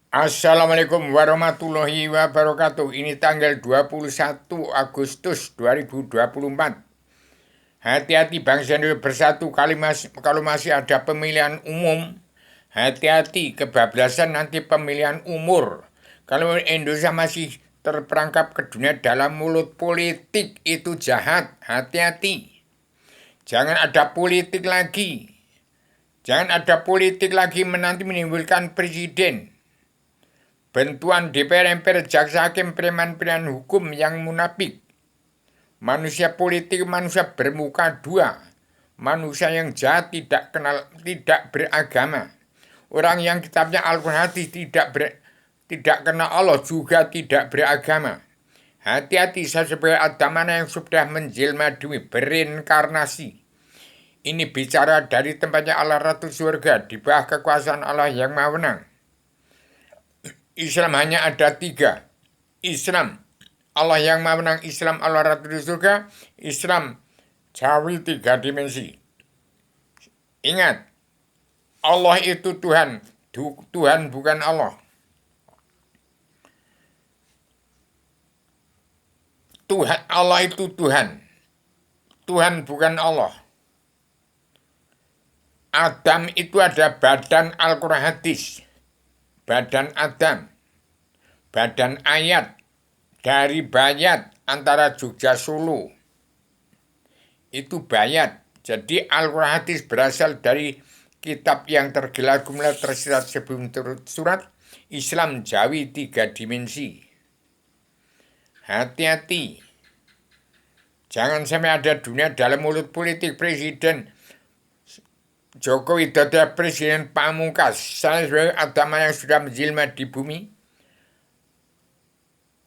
Assalamualaikum warahmatullahi wabarakatuh. Ini tanggal 21 Agustus 2024. Hati-hati bangsa Indonesia bersatu kalau masih ada pemilihan umum. Hati-hati kebablasan nanti pemilihan umur. Kalau Indonesia masih terperangkap ke dunia dalam mulut politik itu jahat. Hati-hati. Jangan ada politik lagi. Jangan ada politik lagi nanti menimbulkan presiden. Bantuan DPR, MPR, jaksa hakim, preman-preman hukum yang munafik. Manusia politik, manusia bermuka dua. Manusia yang jahat tidak beragama. Orang yang kitabnya Al-Quran hadis tidak kenal Allah juga tidak beragama. Hati-hati saya sebagai adamana yang sudah menjelma demi berinkarnasi. Ini bicara dari tempatnya Allah Ratu Surga di bawah kekuasaan Allah yang Maha Menang. Islam hanya ada tiga. Islam Allah yang Maha Menang, Islam Allah Ratu di Surga, Islam Jawi tiga dimensi. Ingat, Allah itu Tuhan, Tuhan bukan Allah. Tuhan Allah itu Tuhan, Tuhan bukan Allah. Adam itu ada badan Al-Quran hadis, badan Adam, badan ayat, dari Bayat antara Jogja Solo. Itu Bayat. Jadi Al-Quran hadis berasal dari kitab yang tergelar-gelar tersirat sebelum surat. Islam Jawi tiga dimensi. Hati-hati. Jangan sampai ada dunia dalam mulut politik presiden Joko Widodo, presiden pamungkas. Saya sebagai agama yang sudah menjelma di bumi.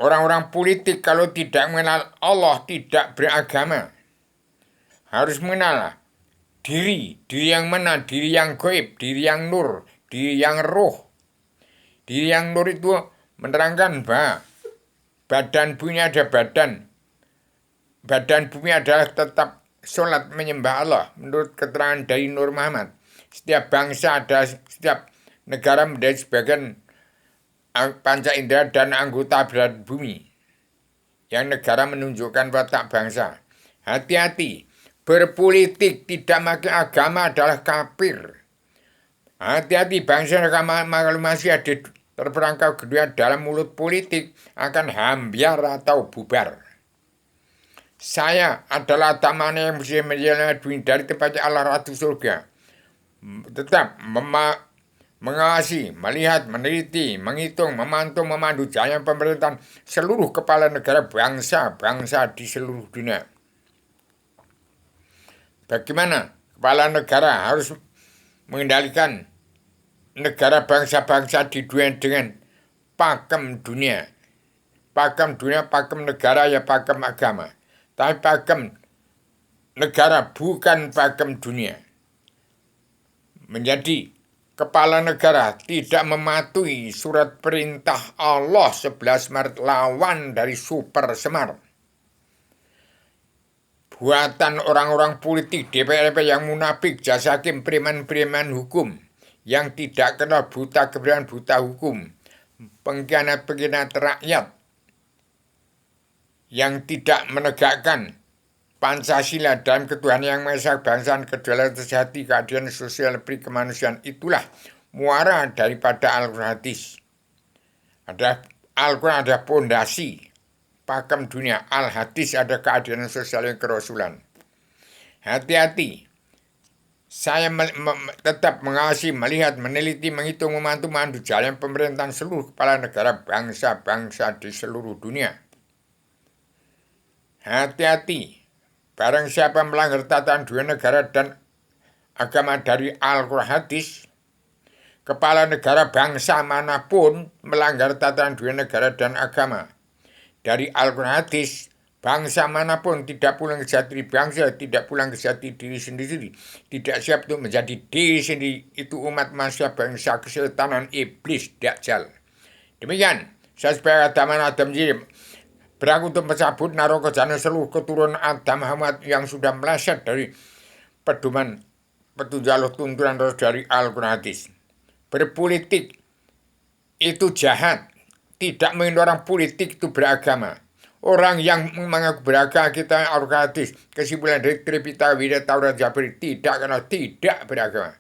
Orang-orang politik kalau tidak mengenal Allah tidak beragama. Harus mengenal diri yang mana, diri yang gaib, diri yang nur, diri yang roh. Diri yang nur itu menerangkan bahwa badan bumi ada badan. Badan bumi adalah tetap sholat menyembah Allah menurut keterangan dari Nur Muhammad. Setiap bangsa ada, setiap negara menjadi sebagian panca indera dan anggota berat bumi yang negara menunjukkan watak bangsa. Hati-hati, berpolitik tidak pakai agama adalah kafir. Hati-hati, bangsa agama kalau masih ada terperangkap kedua dalam mulut politik akan hambiar atau bubar. Saya adalah tamana yang mesti menjalani dari tempatnya Allah Ratu Surga. Tetap mengawasi, melihat, meneliti, menghitung, memantau, memandu jalannya pemerintahan seluruh kepala negara bangsa-bangsa di seluruh dunia. Bagaimana kepala negara harus mengendalikan negara bangsa-bangsa di dunia dengan pakem dunia. Pakem dunia, pakem negara, ya pakem agama. Tapi pakem negara bukan pakem dunia. Menjadi kepala negara tidak mematuhi surat perintah Allah 11 Maret lawan dari Super Semar. Buatan orang-orang politik DPR yang munafik, jasa hakim, preman-preman hukum yang tidak kenal buta kebenaran, buta hukum, pengkhianat-pengkhianat rakyat yang tidak menegakkan Pancasila dalam ketuhanan yang Maha Esa, kebangsaan, kedaulatan sejati, keadilan sosial, peri kemanusiaan. Itulah muara daripada Al-Quran hadis. Ada Al-Quran ada pondasi pakem dunia, Al-Hadis ada keadilan sosial yang kerasulan. Hati-hati. Saya tetap mengawasi, melihat, meneliti, menghitung, memandu jalan pemerintahan seluruh kepala negara bangsa-bangsa di seluruh dunia. Hati-hati. Barang siapa melanggar tatanan dua negara dan agama dari Al-Quran hadis, kepala negara bangsa manapun melanggar tatanan dua negara dan agama dari Al-Quran hadis, bangsa manapun tidak pulang ke jati bangsa, tidak pulang ke jati diri sendiri, tidak siap untuk menjadi diri sendiri, itu umat manusia bangsa kesetanan iblis Dajjal. Demikian, saya sebagai Adam Jirim berangkat untuk mencabut naruh kejana seluruh keturunan Adam Muhammad yang sudah meleset dari pedoman petunjuk tuntunan dari Al-Quran hadis. Berpolitik itu jahat. Tidak mungkin orang politik itu beragama. Orang yang mengaku beragama kita Al-Hadis, kesimpulan dari Tripitaka Widya Taurat Jabari tidak karena tidak beragama.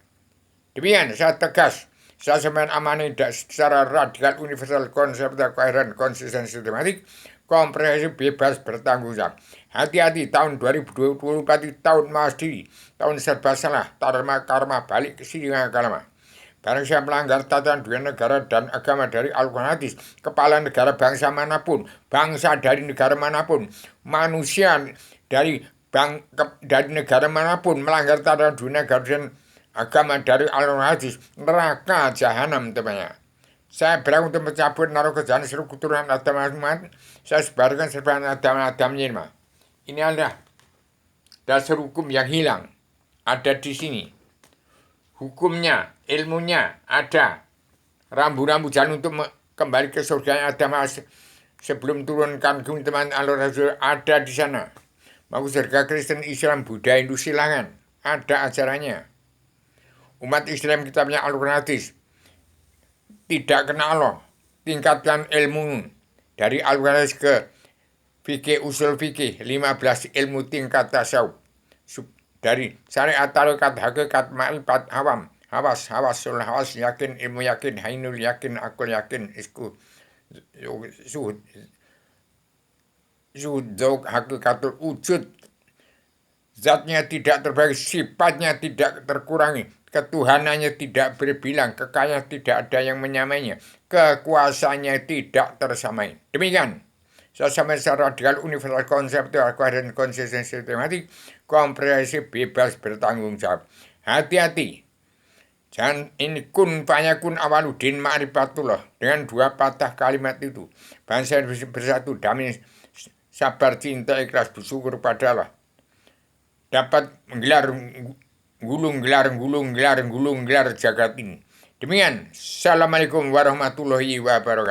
Demikian saya tegas, saya semakin amani secara radikal universal konsep keakhiratan konsisten sistematik komprehensif bebas bertanggung jawab. Hati-hati, tahun 2024 itu tahun mawas diri, tahun serba salah, karma balik ke sini kalama. Barang siapa melanggar tatanan dua negara dan agama dari Al-Quran hadis, kepala negara bangsa manapun, bangsa dari negara manapun, manusia dari negara manapun melanggar tatanan dua negara dan agama dari Al-Quran hadis, neraka jahanam temannya. Saya berang untuk mencabut naruh kejahan seluruh keturunan Adam Muhammad, saya sebarkan serban Adam Yirma. Ini adalah dasar hukum yang hilang, ada di sini. Hukumnya, ilmunya ada. Rambu-rambu jalan untuk kembali ke surga yang ada sebelum turunkan ke teman alur rasul ada di sana. Mau surga Kristen, Islam, Buddha, Hindu silangan. Ada ajarannya. Umat Islam kita punya Al-Quran hadis. Tidak kenal Allah. Tingkatkan ilmu dari Al-Quran hadis ke fikih usul fikih 15 ilmu tingkat tasawuf. Dari syariat tarekat hakikat ma'rifat awam hawas yakin ilmu yakin hainul yakin akul yakin isku zuhud zauk hakikatul wujud, zatnya tidak terbagi, sifatnya tidak terkurangi, ketuhanannya tidak berbilang, kekayaan tidak ada yang menyamainya, kekuasaannya tidak tersamai. Demikian saya sampai secara radikal universal konseptual dan konsisten sistematik komprehensif bebas bertanggung jawab. Hati-hati, jangan ini kun fayakun awaludin ma'rifatullah dengan dua patah kalimat itu. Bangsa bersatu, damai, sabar, cinta, ikhlas, bersyukur pada Allah. Dapat menggelar gulung gelar jagat ini. Demikian, Assalamualaikum warahmatullahi wabarakatuh.